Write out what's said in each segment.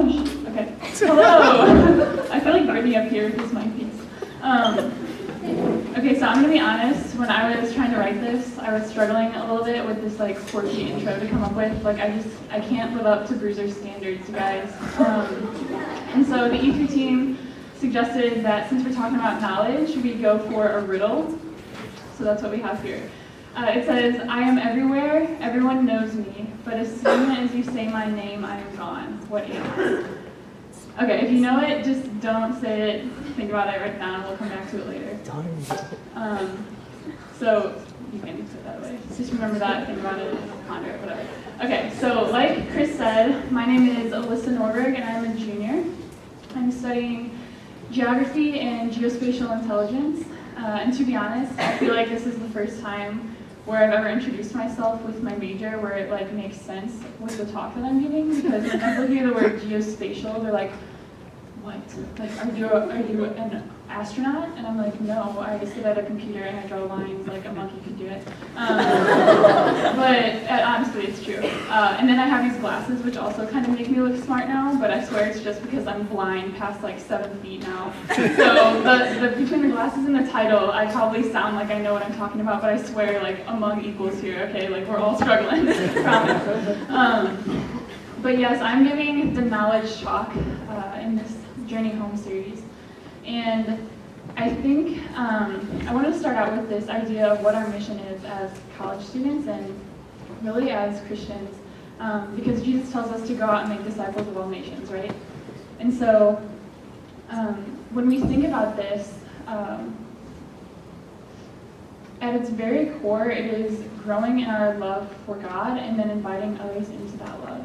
Oh, okay. Hello. I feel like Brittany up here with this mic piece. Okay, so I'm gonna be honest. When I was trying to write this, I was struggling a little bit with this like quirky intro to come up with. Like I can't live up to Bruiser's standards, you guys. And so the E3 team suggested that since we're talking about knowledge, we go for a riddle. So that's what we have here. It says, I am everywhere, everyone knows me, but as soon as you say my name, I am gone. What am I? Okay, if you know it, just don't say it. Think about it, write it down, we'll come back to it later. So, you can put it that way. Just remember that, think about it, ponder it, whatever. Okay, so like Chris said, my name is Alyssa Norberg, and I'm a junior. I'm studying geography and geospatial intelligence. And to be honest, I feel like this is the first time where I've ever introduced myself with my major where it like makes sense with the talk that I'm giving, because when people hear the word geospatial, they're like, what? Like, are you an astronaut? And I'm like, no, I sit at a computer and I draw lines like a monkey could do it. But honestly, it's true. And then I have these glasses, which also kind of make me look smart now, but I swear it's just because I'm blind past like 7 feet now. So between the glasses and the title, I probably sound like I know what I'm talking about, but I swear, like, among equals here, okay? Like, we're all struggling, promise. But yes, I'm giving the knowledge talk in this Journey Home series. And I think I want to start out with this idea of what our mission is as college students and really as Christians, because Jesus tells us to go out and make disciples of all nations, right? And so when we think about this, at its very core, it is growing in our love for God and then inviting others into that love.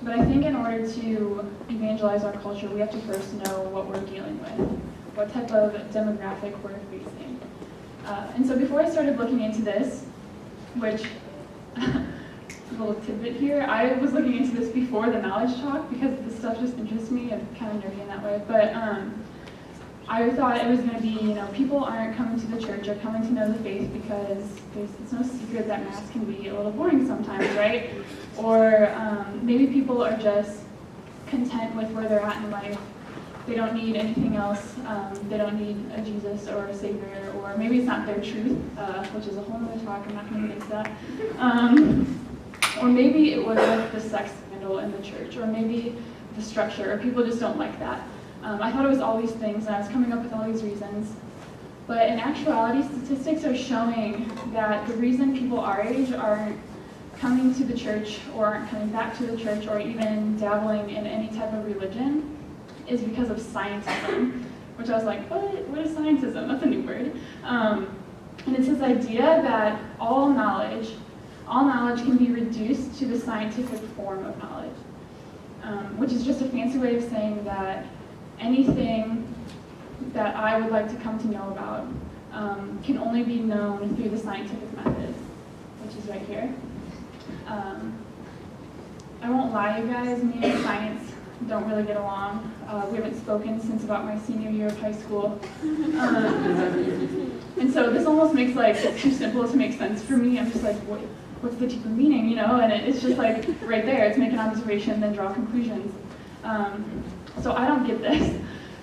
But I think in order to evangelize our culture, we have to first know what we're dealing with, what type of demographic we're facing. And so before I started looking into this, which, a little tidbit here, I was looking into this before the knowledge talk because this stuff just interests me. I'm kind of nerdy in that way. But I thought it was going to be, people aren't coming to the church or coming to know the faith because it's no secret that Mass can be a little boring sometimes, right? Or maybe people are just content with where they're at in life. They don't need anything else. They don't need a Jesus or a Savior, or maybe it's not their truth, which is a whole other talk. I'm not going to get into that. Or maybe it was like the sex scandal in the church, or maybe the structure, or people just don't like that. I thought it was all these things, and I was coming up with all these reasons. But in actuality, statistics are showing that the reason people our age aren't coming to the church or aren't coming back to the church or even dabbling in any type of religion is because of scientism, which I was like, what is scientism? That's a new word. And it's this idea that all knowledge can be reduced to the scientific form of knowledge, which is just a fancy way of saying that anything that I would like to come to know about can only be known through the scientific method, which is right here. I won't lie, you guys, me and science don't really get along. We haven't spoken since about my senior year of high school. And so this almost makes it's too simple to make sense for me. I'm just like, what's the deeper meaning, And it's just like right there, it's make an observation, then draw conclusions. So I don't get this.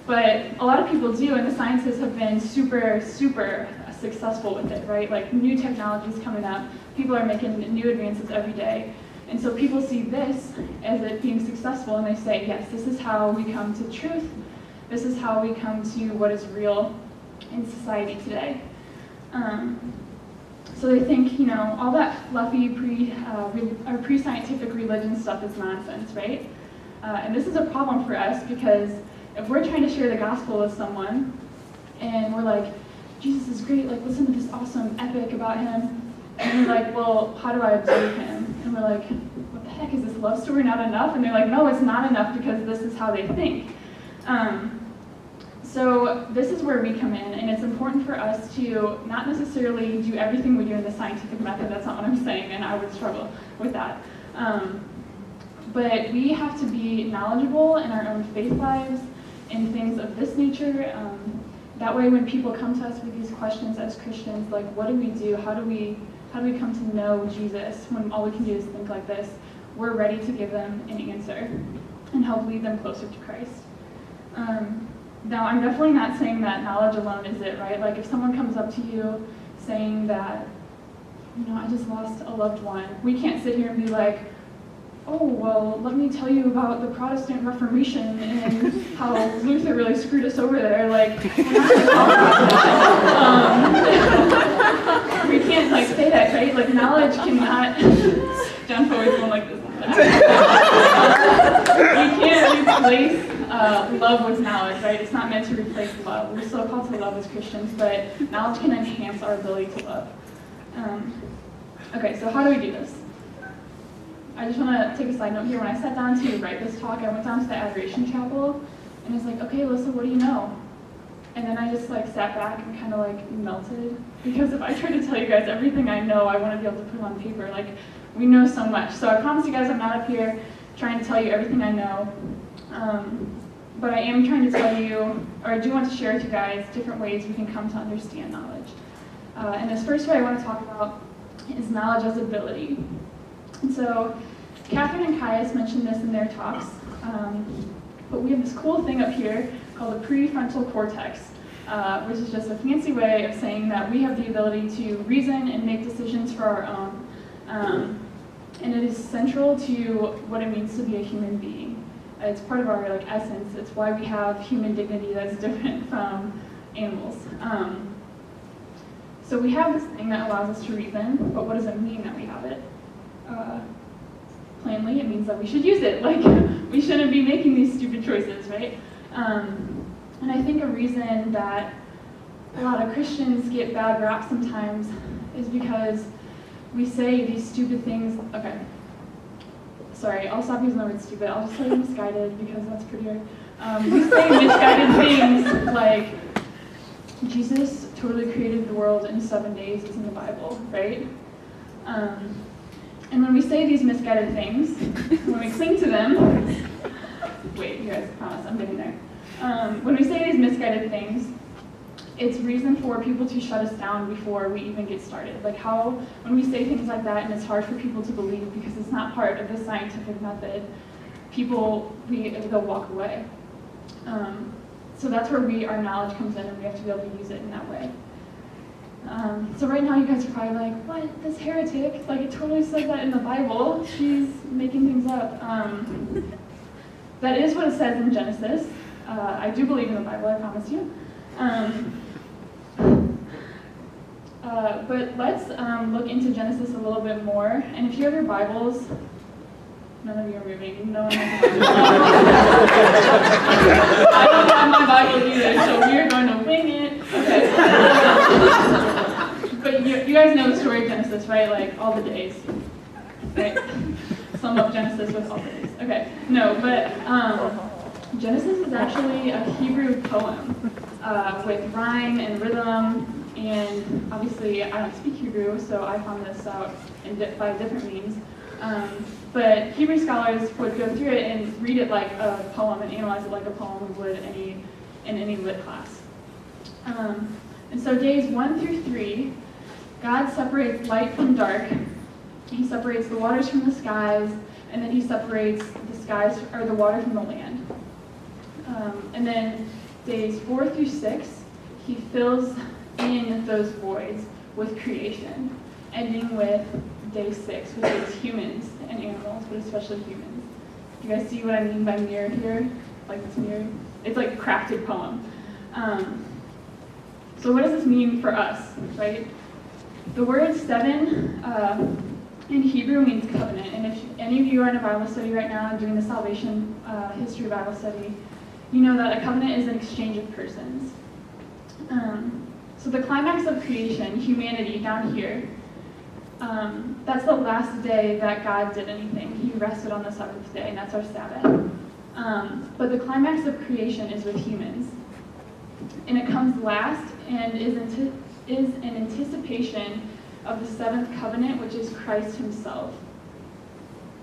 But a lot of people do, and the scientists have been super, super successful with it, right? Like new technologies coming up, people are making new advances every day. And so people see this as it being successful, and they say, yes, this is how we come to truth. This is how we come to what is real in society today. So they think, all that fluffy pre-scientific religion stuff is nonsense, right? And this is a problem for us because if we're trying to share the gospel with someone and we're like, Jesus is great, like listen to this awesome epic about him, and they're like, well, how do I observe him? And we're like, what the heck, is this love story not enough? And they're like, no, it's not enough because this is how they think. So this is where we come in, and it's important for us to not necessarily do everything we do in the scientific method. That's not what I'm saying, and I would struggle with that. But we have to be knowledgeable in our own faith lives, in things of this nature. That way when people come to us with these questions as Christians, like what do we do? How do we come to know Jesus when all we can do is think like this? we're ready to give them an answer and help lead them closer to Christ. Now, I'm definitely not saying that knowledge alone is it, right? Like if someone comes up to you saying that, I just lost a loved one, we can't sit here and be like, oh, well, let me tell you about the Protestant Reformation and how Luther really screwed us over there. Like, we're not going to talk about that. We can't, say that, right? Like, knowledge cannot... John's always going like this. We can't replace love with knowledge, right? It's not meant to replace love. We're still called to love as Christians, but knowledge can enhance our ability to love. Okay, so how do we do this? I just want to take a side note here. When I sat down to write this talk, I went down to the Adoration Chapel, and I was like, okay, Alyssa, what do you know? And then I just sat back and kind of melted, because if I try to tell you guys everything I know, I want to be able to put it on paper. We know so much. So I promise you guys I'm not up here trying to tell you everything I know, but I am trying to tell you, or I do want to share with you guys different ways we can come to understand knowledge. And this first way I want to talk about is knowledge as ability. And so Catherine and Caius mentioned this in their talks, but we have this cool thing up here called the prefrontal cortex, which is just a fancy way of saying that we have the ability to reason and make decisions for our own. And it is central to what it means to be a human being. It's part of our essence. It's why we have human dignity that's different from animals. So we have this thing that allows us to reason, but what does it mean that we have it? Plainly, it means that we should use it. We shouldn't be making these stupid choices, right? And I think a reason that a lot of Christians get bad rap sometimes is because we say these stupid things. Okay, sorry, I'll stop using the word stupid. I'll just say misguided because that's prettier. We say misguided things like Jesus totally created the world in 7 days. It's in the Bible, right? And when we say these misguided things, when we cling to them, wait, you guys, promise, I'm getting there. When we say these misguided things, it's reason for people to shut us down before we even get started. When we say things like that and it's hard for people to believe because it's not part of the scientific method, they'll walk away. So that's where our knowledge comes in, and we have to be able to use it in that way. So right now you guys are probably like, what, this heretic? It totally says that in the Bible. She's making things up. That is what it says in Genesis. I do believe in the Bible, I promise you. But let's look into Genesis a little bit more. And if you have your Bibles, none of you are moving. No one has a Bible. I don't have my Bible either, so we are going to wing it. Okay. But you guys know the story of Genesis, right? All the days. Right? Sum up Genesis with all the days. Okay. No, but Genesis is actually a Hebrew poem with rhyme and rhythm. And obviously, I don't speak Hebrew, so I found this out by different means. But Hebrew scholars would go through it and read it like a poem and analyze it like a poem would in any lit class. And so days 1 through 3, God separates light from dark. He separates the waters from the skies, and then he separates the water from the land. And then days 4 through 6, he fills in those voids with creation, ending with day 6, which is humans and animals, but especially humans. You guys see what I mean by mirror here? This mirror? It's a crafted poem. So what does this mean for us, right? The word 7 in Hebrew means covenant, and if any of you are in a Bible study right now and doing the salvation history Bible study, you know that a covenant is an exchange of persons. So the climax of creation, humanity down here, that's the last day that God did anything. He rested on the 7th day, and that's our Sabbath. But the climax of creation is with humans. And it comes last and is an anticipation of the 7th covenant, which is Christ himself.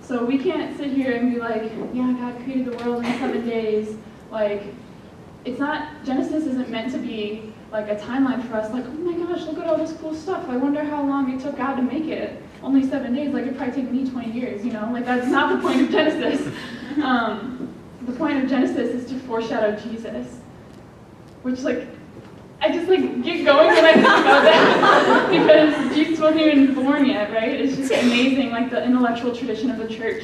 So we can't sit here and be like, yeah, God created the world in 7 days. It's not, Genesis isn't meant to be a timeline for us, oh my gosh, look at all this cool stuff. I wonder how long it took God to make it. only 7 days, like it'd probably take me 20 years, you know? Like that's not the point of Genesis. The point of Genesis is to foreshadow Jesus, which like, I just like get going when I think about that because Jesus wasn't even born yet, right? It's just amazing, like the intellectual tradition of the church.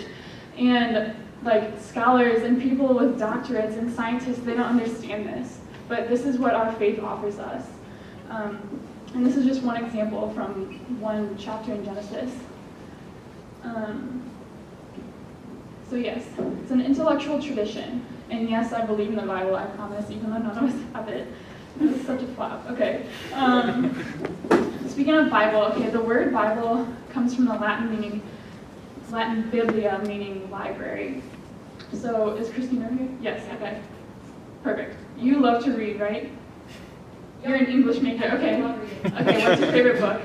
And like scholars and people with doctorates and scientists, they don't understand this. But this is what our faith offers us. And this is just one example from one chapter in Genesis. So yes, it's an intellectual tradition. And yes, I believe in the Bible, I promise, even though none of us have it. It was such a flop. Okay. Speaking of Bible, okay, the word Bible comes from the Latin biblia, meaning library. So is Christina here? Yes, okay. Perfect. You love to read, right? You're an English major, okay. Okay, what's your favorite book?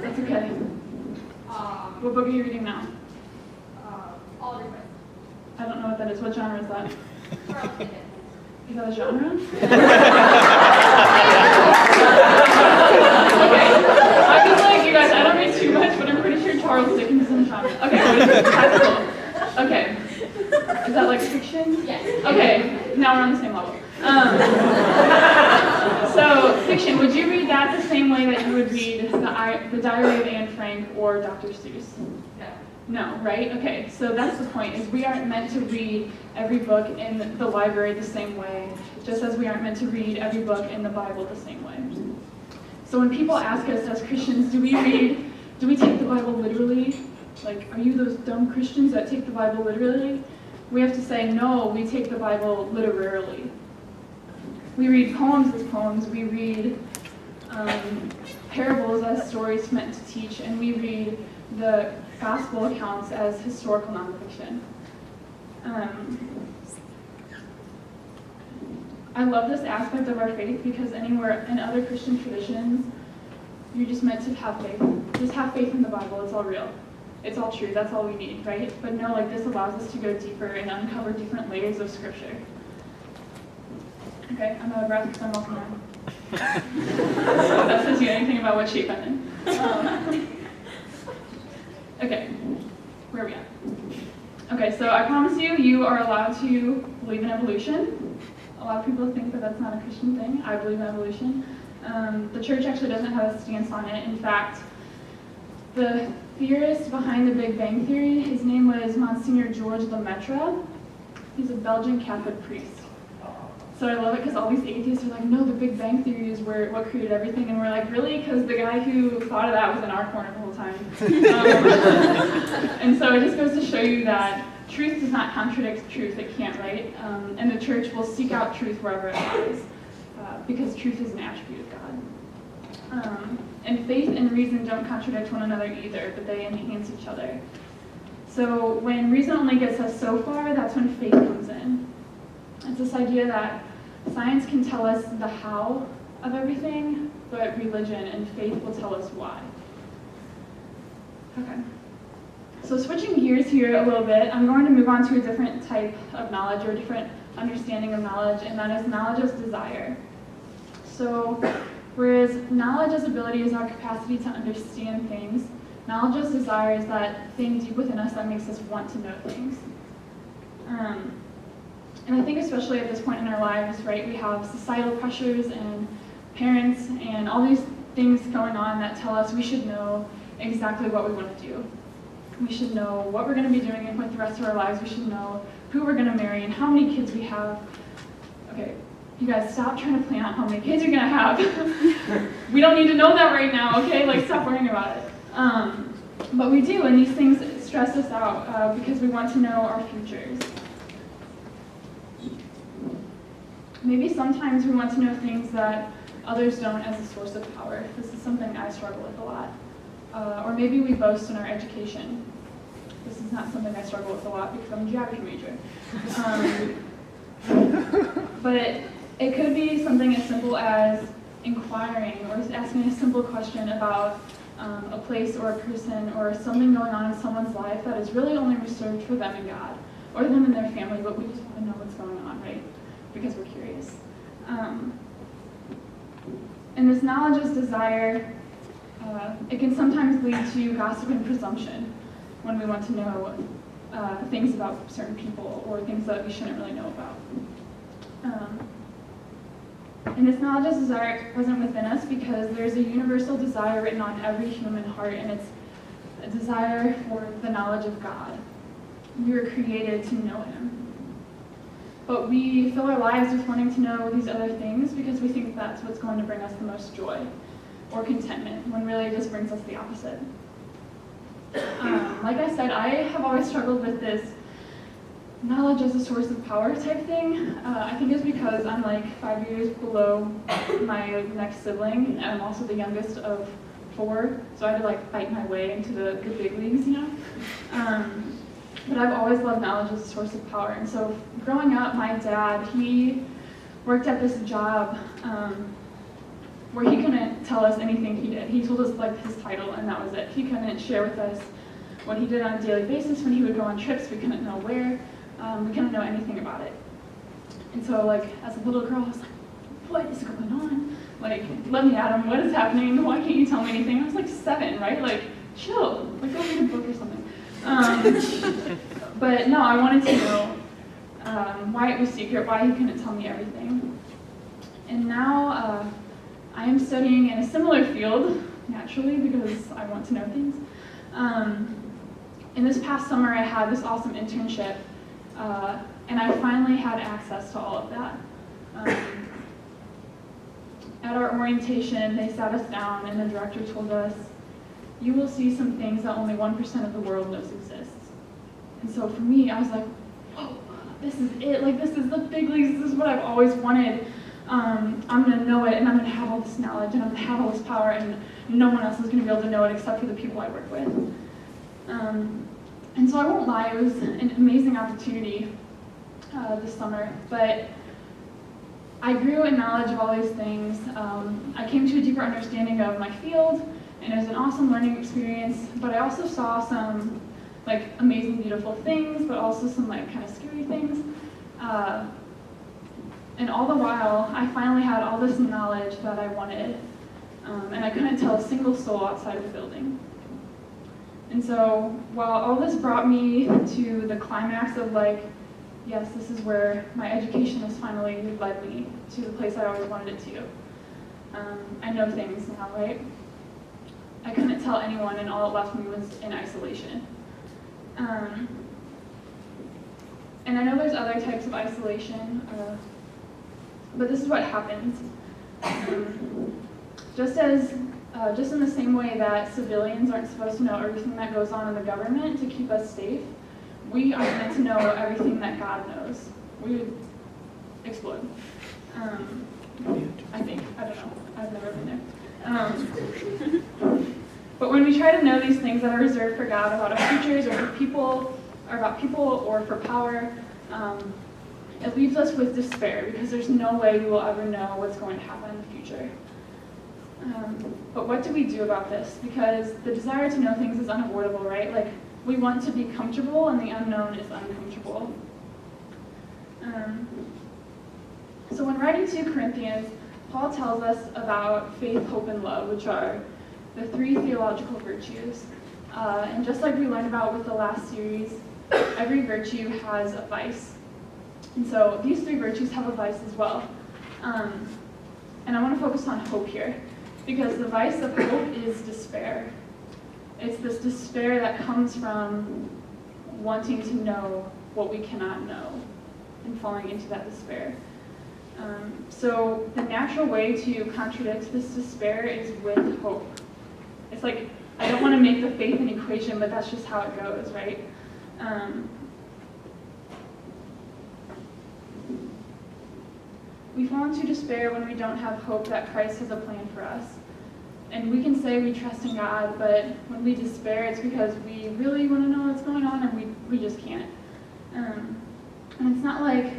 That's okay. What book are you reading now? All Request. I don't know what that is. What genre is that? Is that a genre? Okay. I feel like, you guys, I don't read too much, but I'm pretty sure Charles Dickens is in genre. Okay, what is it? Classical. Okay. Is that like fiction? Yes. Okay, now we're on the same level. So, fiction, would you read that the same way that you would read the Diary of Anne Frank or Dr. Seuss? No, right? Okay, so that's the point, is we aren't meant to read every book in the library the same way, just as we aren't meant to read every book in the Bible the same way. So when people ask us as Christians, do we take the Bible literally? Like, are you those dumb Christians that take the Bible literally? We have to say, no, we take the Bible literarily. We read poems as poems, we read parables as stories meant to teach, and we read the gospel accounts as historical nonfiction. I love this aspect of our faith because anywhere in other Christian traditions, you're just meant to have faith. Just have faith in the Bible, it's all real. It's all true, that's all we need, right? But no, like this allows us to go deeper and uncover different layers of scripture. Okay, I'm out of breath because I'm walking around. That says you anything about what shape I'm in. Okay, where are we at? Okay, so I promise you, you are allowed to believe in evolution. A lot of people think that that's not a Christian thing. I believe in evolution. The church actually doesn't have a stance on it. In fact, the theorist behind the Big Bang Theory, his name was Monsignor George Lemaitre. He's a Belgian Catholic priest. So I love it because all these atheists are like, no, the Big Bang Theory is what created everything. And we're like, really? Because the guy who thought of that was in our corner the whole time. And so it just goes to show you that truth does not contradict truth. It can't, right? And the church will seek out truth wherever it lies. Because truth is an attribute of God. And faith and reason don't contradict one another either, but they enhance each other. So when reason only gets us so far, that's when faith comes in. It's this idea that science can tell us the how of everything, but religion and faith will tell us why. Okay. So switching gears here a little bit, I'm going to move on to a different type of knowledge or a different understanding of knowledge, and that is knowledge as desire. So whereas knowledge as ability is our capacity to understand things, knowledge as desire is that thing deep within us that makes us want to know things. And I think especially at this point in our lives, right, we have societal pressures and parents and all these things going on that tell us we should know exactly what we want to do. We should know what we're going to be doing with the rest of our lives. We should know who we're going to marry and how many kids we have. Okay, you guys stop trying to plan out how many kids you're going to have. We don't need to know that right now, okay? Like, stop worrying about it. But we do, and these things stress us out because we want to know our futures. Maybe sometimes we want to know things that others don't as a source of power. This is something I struggle with a lot. Or maybe we boast in our education. This is not something I struggle with a lot because I'm a geography major. But it could be something as simple as inquiring or asking a simple question about a place or a person or something going on in someone's life that is really only reserved for them and God, or them and their family, but we just want to know what's going on, right? Because we're curious. And this knowledge is desire. It can sometimes lead to gossip and presumption when we want to know things about certain people or things that we shouldn't really know about. And this knowledge is present within us because there's a universal desire written on every human heart, and it's a desire for the knowledge of God. We were created to know Him. But we fill our lives with wanting to know these other things because we think that's what's going to bring us the most joy or contentment, when really it just brings us the opposite. Like I said, I have always struggled with this knowledge as a source of power type thing. I think it's because I'm like 5 years below my next sibling, and I'm also the youngest of 4, so I had to like fight my way into the big leagues, you know? But I've always loved knowledge as a source of power, and so growing up, my dad, he worked at this job where he couldn't tell us anything he did. He told us like his title, and that was it. He couldn't share with us what he did on a daily basis. When he would go on trips, we couldn't know where. We couldn't know anything about it. And so, like, as a little girl, I was like, what is going on? Like, let me at him, what is happening? Why can't you tell me anything? I was like 7, right? Like, chill, like, go read a book or something. But no, I wanted to know why it was secret, why he couldn't tell me everything. And now I am studying in a similar field, naturally, because I want to know things. In this past summer, I had this awesome internship, and I finally had access to all of that. At our orientation, they sat us down, and the director told us, you will see some things that only 1% of the world knows exists. And so for me, I was like, whoa, this is it. Like, this is the big leagues. This is what I've always wanted. I'm going to know it, and I'm going to have all this knowledge, and I'm going to have all this power, and no one else is going to be able to know it except for the people I work with. And so I won't lie, it was an amazing opportunity this summer, but I grew in knowledge of all these things. I came to a deeper understanding of my field, and it was an awesome learning experience, but I also saw some like amazing, beautiful things, but also some like kind of scary things. And all the while, I finally had all this knowledge that I wanted, and I couldn't tell a single soul outside of the building. And so while all this brought me to the climax of like, yes, this is where my education has finally led me to the place I always wanted it to. I know things now, right? I couldn't tell anyone, and all it left me was in isolation. And I know there's other types of isolation, but this is what happens. Just in the same way that civilians aren't supposed to know everything that goes on in the government to keep us safe, we aren't meant to know everything that God knows. We would explode. I think. I don't know. I've never been there. But when we try to know these things that are reserved for God about our futures or for people, or about people or for power, it leaves us with despair because there's no way we will ever know what's going to happen in the future. But what do we do about this? Because the desire to know things is unavoidable, right? Like, we want to be comfortable, and the unknown is uncomfortable. So when writing to Corinthians, Paul tells us about faith, hope, and love, which are the 3 theological virtues. And just like we learned about with the last series, every virtue has a vice. And so these 3 virtues have a vice as well. And I want to focus on hope here, because the vice of hope is despair. It's this despair that comes from wanting to know what we cannot know and falling into that despair. So the natural way to contradict this despair is with hope. It's like, I don't want to make the faith an equation, but that's just how it goes, right? We fall into despair when we don't have hope that Christ has a plan for us. And we can say we trust in God, but when we despair, it's because we really want to know what's going on, and we just can't. And it's not like,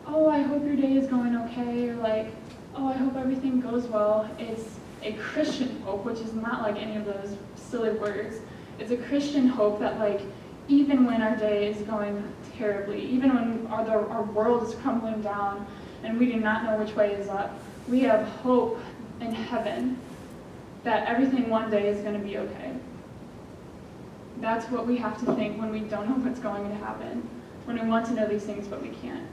oh, I hope your day is going okay, or like, oh, I hope everything goes well. It's a Christian hope, which is not like any of those silly words. It's a Christian hope that, like, even when our day is going terribly, even when our world is crumbling down and we do not know which way is up, we have hope in heaven that everything one day is going to be okay. That's what we have to think when we don't know what's going to happen, when we want to know these things but we can't.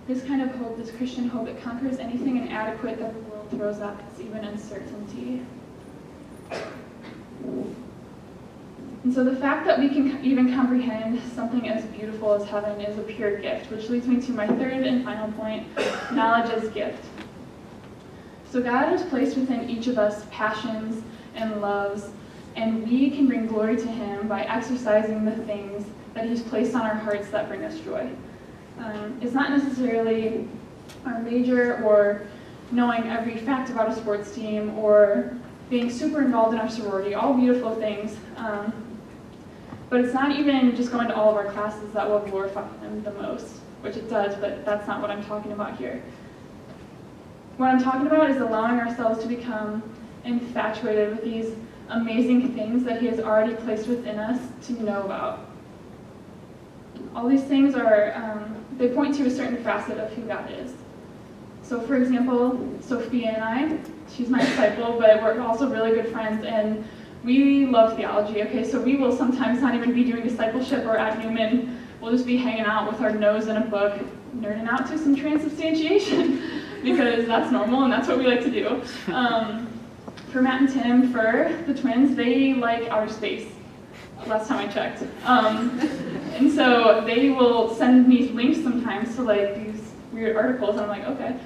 This kind of hope, this Christian hope, it conquers anything inadequate that the world throws at us, even uncertainty. And so the fact that we can even comprehend something as beautiful as heaven is a pure gift, which leads me to my third and final point, knowledge as gift. So God has placed within each of us passions and loves, and we can bring glory to Him by exercising the things that He's placed on our hearts that bring us joy. It's not necessarily our major or knowing every fact about a sports team or being super involved in our sorority, all beautiful things. But it's not even just going to all of our classes that will glorify Him the most, which it does, but that's not what I'm talking about here. What I'm talking about is allowing ourselves to become infatuated with these amazing things that He has already placed within us to know about. All these things are, they point to a certain facet of who God is. So for example, Sophia and I, she's my disciple, but we're also really good friends, and we love theology, okay? So we will sometimes not even be doing discipleship or at Newman, we'll just be hanging out with our nose in a book, nerding out to some transubstantiation, because that's normal and that's what we like to do. For Matt and Tim, for the twins, they like outer space, last time I checked. And so they will send me links sometimes to like these weird articles, and I'm like, okay.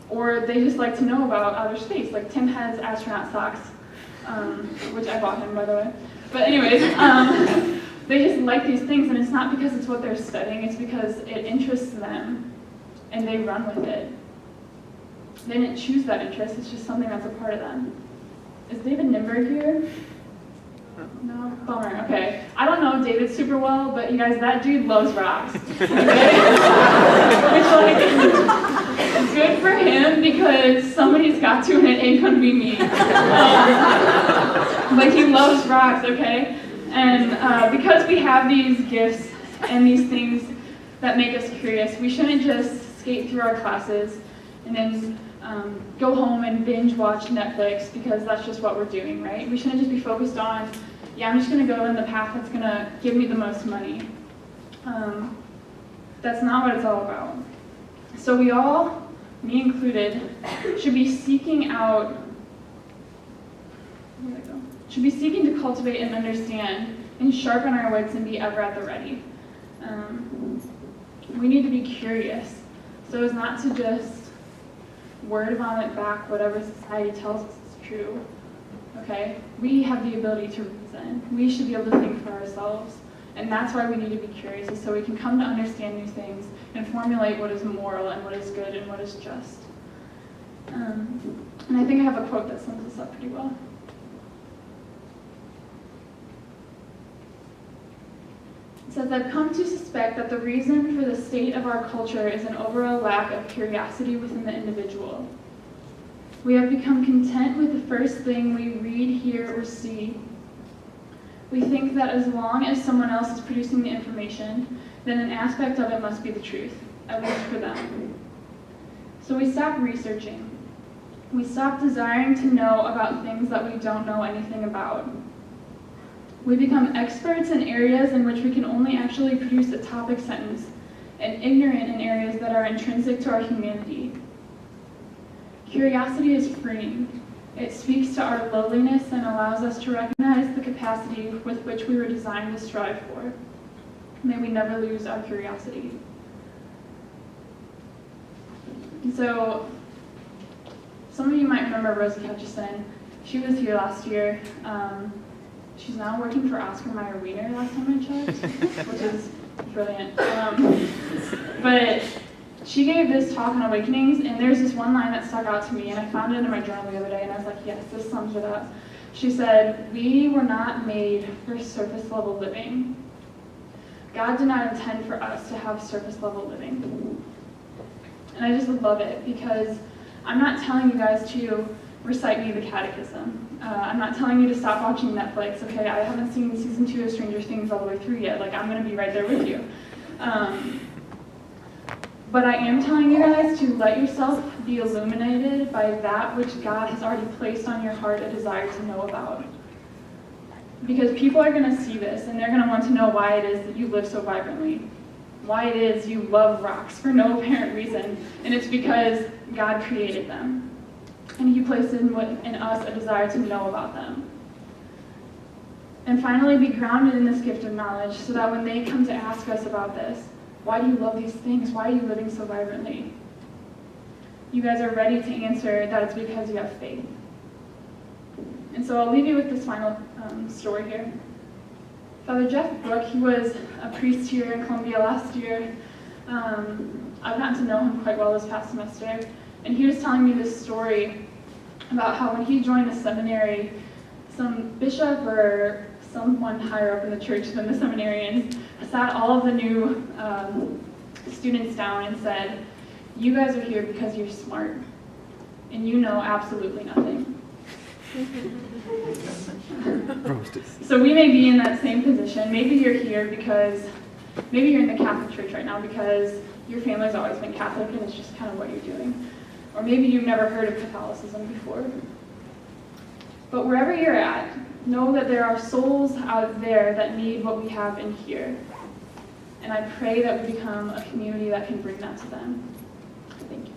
Or they just like to know about outer space. Like Tim has astronaut socks, which I bought him, by the way. But anyways, they just like these things, and it's not because it's what they're studying, it's because it interests them, and they run with it. They didn't choose that interest, it's just something that's a part of them. Is David Norberg here? No? Bummer, okay. I don't know David super well, but you guys, that dude loves rocks. Okay? Which, like, good for him, because somebody's got to, and it ain't gonna be me. But he loves rocks, okay? And because we have these gifts and these things that make us curious, we shouldn't just skate through our classes and then go home and binge watch Netflix, because that's just what we're doing, right? We shouldn't just be focused on, yeah, I'm just going to go in the path that's going to give me the most money. That's not what it's all about. So we all, me included, should be seeking out, should be seeking to cultivate and understand and sharpen our wits and be ever at the ready. We need to be curious, so as not to just word vomit back whatever society tells us is true. Okay? We have the ability to reason. We should be able to think for ourselves. And that's why we need to be curious, is so we can come to understand new things and formulate what is moral and what is good and what is just. And I think I have a quote that sums this up pretty well. It says, "I've come to suspect that the reason for the state of our culture is an overall lack of curiosity within the individual. We have become content with the first thing we read, hear, or see. We think that as long as someone else is producing the information, then an aspect of it must be the truth, at least for them. So we stop researching. We stop desiring to know about things that we don't know anything about. We become experts in areas in which we can only actually produce a topic sentence, and ignorant in areas that are intrinsic to our humanity. Curiosity is freeing. It speaks to our lowliness and allows us to recognize the capacity with which we were designed to strive for. May we never lose our curiosity." And so, some of you might remember Rosie Hutchison. She was here last year. She's now working for Oscar Mayer Wiener, last time I checked, which is brilliant. But she gave this talk on Awakenings, and there's this one line that stuck out to me, and I found it in my journal the other day, and I was like, yes, this sums it up. She said, "We were not made for surface level living. God did not intend for us to have surface level living." And I just love it, because I'm not telling you guys to recite me the catechism. I'm not telling you to stop watching Netflix, okay? I haven't seen season 2 of Stranger Things all the way through yet. Like, I'm going to be right there with you. But I am telling you guys to let yourself be illuminated by that which God has already placed on your heart a desire to know about. Because people are going to see this, and they're going to want to know why it is that you live so vibrantly. Why it is you love rocks for no apparent reason. And it's because God created them. And He placed in us a desire to know about them. And finally, be grounded in this gift of knowledge so that when they come to ask us about this, why do you love these things? Why are you living so vibrantly? You guys are ready to answer that it's because you have faith. And so I'll leave you with this final story here. Father Jeff Brook, he was a priest here in Columbia last year. I've gotten to know him quite well this past semester. And he was telling me this story about how when he joined the seminary, some bishop or someone higher up in the church than the seminarians sat all of the new students down and said, "You guys are here because you're smart, and you know absolutely nothing." So we may be in that same position. Maybe you're here because, maybe you're in the Catholic Church right now because your family's always been Catholic and it's just kind of what you're doing. Or maybe you've never heard of Catholicism before. But wherever you're at, know that there are souls out there that need what we have in here. And I pray that we become a community that can bring that to them. Thank you.